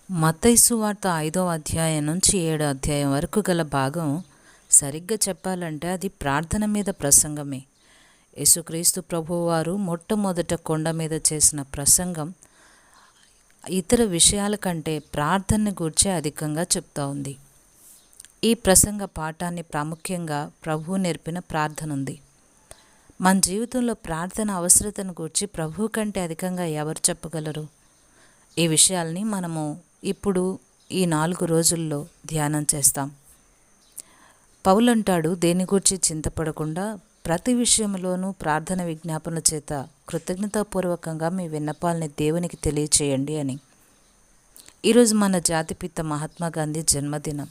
మత్తయి సువార్త 5వ అధ్యాయం నుంచి 7వ అధ్యాయం వరకు గల భాగం సరిగ్గా చెప్పాలంటే అది ప్రార్థన మీద ప్రసంగమే. యేసుక్రీస్తు ప్రభువారు మొట్టమొదట కొండ మీద చేసిన ప్రసంగం ఇతర విషయాల కంటే ప్రార్థనని గూర్చి అధికంగా చెప్తా ఉంది. ఈ ప్రసంగ పాఠాన్ని ప్రాముఖ్యంగా ప్రభువు నేర్పిన ప్రార్థన ఉంది. మన జీవితంలో ప్రార్థన అవసరతను గూర్చి ప్రభువు కంటే అధికంగా ఎవరు చెప్పగలరు? ఈ విషయాల్ని మనము ఇప్పుడు ఈ 4 రోజుల్లో ధ్యానం చేస్తాం. పౌలంటాడు, దేని గూర్చి చింతపడకుండా ప్రతి విషయంలోనూ ప్రార్థన విజ్ఞాపన చేత కృతజ్ఞతాపూర్వకంగా మీ విన్నపాలని దేవునికి తెలియచేయండి అని. ఈరోజు మన జాతిపిత మహాత్మా గాంధీ జన్మదినం.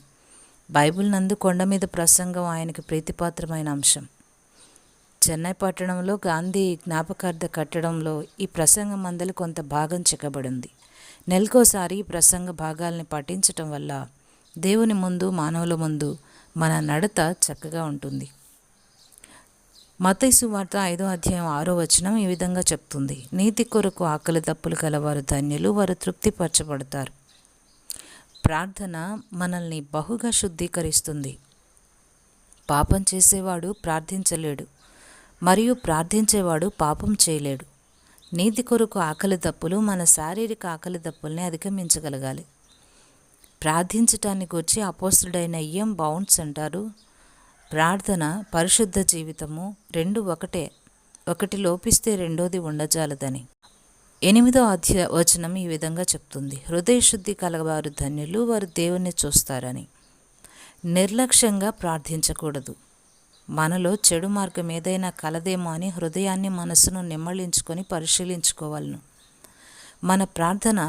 బైబిల్ నందు కొండ మీద ప్రసంగం ఆయనకి ప్రీతిపాత్రమైన అంశం. చెన్నై పట్టణంలో గాంధీ జ్ఞాపకార్థ కట్టడంలో ఈ ప్రసంగం మందలి కొంత భాగం చెక్కబడింది. నెలకోసారి ఈ ప్రసంగ భాగాల్ని పఠించటం వల్ల దేవుని ముందు, మానవుల ముందు మన నడత చక్కగా ఉంటుంది. మత్తయి సువార్త 5వ అధ్యాయం 6వ వచనం ఈ విధంగా చెప్తుంది, నీతి కొరకు ఆకలి దప్పులు కలవారు ధన్యులు, వారు తృప్తిపరచబడతారు. ప్రార్థన మనల్ని బహుగా శుద్ధీకరిస్తుంది. పాపం చేసేవాడు ప్రార్థించలేడు, మరియు ప్రార్థించేవాడు పాపం చేయలేడు. నీతి కొరకు ఆకలి దప్పులు మన శారీరక ఆకలి దప్పుల్ని అధిగమించగలగాలి. ప్రార్థించటాన్ని గురించి అపోస్తుడైన ఎం బౌండ్స్ అంటారు, ప్రార్థన పరిశుద్ధ జీవితము రెండు ఒకటే, ఒకటి లోపిస్తే రెండోది ఉండజాలదని. 8వ వచనం ఈ విధంగా చెప్తుంది, హృదయ శుద్ధి కలవారు ధన్యులు, వారు దేవుణ్ణి చూస్తారని. నిర్లక్ష్యంగా ప్రార్థించకూడదు. మనలో చెడు మార్గం ఏదైనా కలదేమో అని హృదయాన్ని, మనసును నిమ్మళించుకొని పరిశీలించుకోవాలను. మన ప్రార్థన,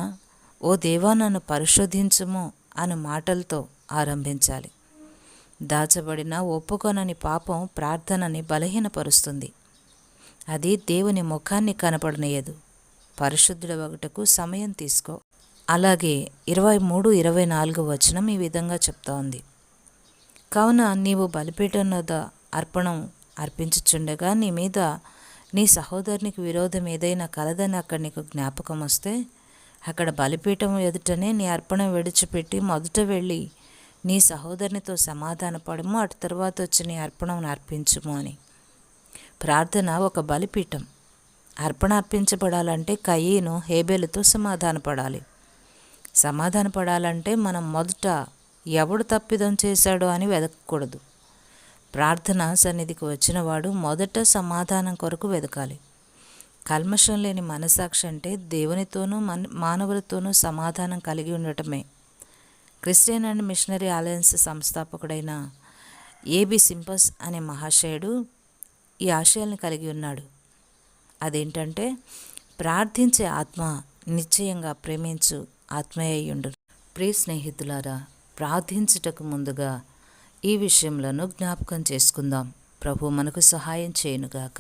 ఓ దేవా నన్ను పరిశోధించుము అను మాటలతో ఆరంభించాలి. దాచబడిన ఒప్పుకొనని పాపం ప్రార్థనని బలహీనపరుస్తుంది. అది దేవుని ముఖాన్ని కనపడనీయదు. పరిశుద్ధుడవగుటకు సమయం తీసుకో. అలాగే 23-24 వచనం ఈ విధంగా చెప్తా ఉంది, కావున నీవు బలిపీఠం వద్ద అర్పణం అర్పించుచుండగా నీ మీద నీ సహోదరునికి విరోధం ఏదైనా కలదని అక్కడ నీకు జ్ఞాపకం వస్తే, అక్కడ బలిపీఠం ఎదుటనే నీ అర్పణం విడిచిపెట్టి మొదట వెళ్ళి నీ సహోదరునితో సమాధానపడము, అటు తర్వాత వచ్చి నీ అర్పణం అర్పించుము అని. ప్రార్థన ఒక బలిపీఠం. అర్పణ అర్పించబడాలంటే కయీను హేబేలుతో సమాధానపడాలి. సమాధానపడాలంటే మనం మొదట ఎవడు తప్పిదం చేశాడో అని వెతకకూడదు. ప్రార్థన సన్నిధికి వచ్చినవాడు మొదట సమాధానం కొరకు వెతకాలి. కల్మషం లేని మనసాక్షి అంటే దేవునితోనూ మానవులతోనూ సమాధానం కలిగి ఉండటమే. క్రిస్టియన్ అండ్ మిషనరీ అలయన్స్ సంస్థాపకుడైన ఏబి సింపస్ అనే మహాశయుడు ఈ ఆశయాల్ని కలిగి ఉన్నాడు. అదేంటంటే, ప్రార్థించే ఆత్మ నిశ్చయంగా ప్రేమించు ఆత్మయ్యుండు. ప్రియ స్నేహితులారా, ప్రార్థించుటకు ముందుగా ఈ విషయంలో జ్ఞాపకం చేసుకుందాం. ప్రభు మనకు సహాయం చేయనుగాక.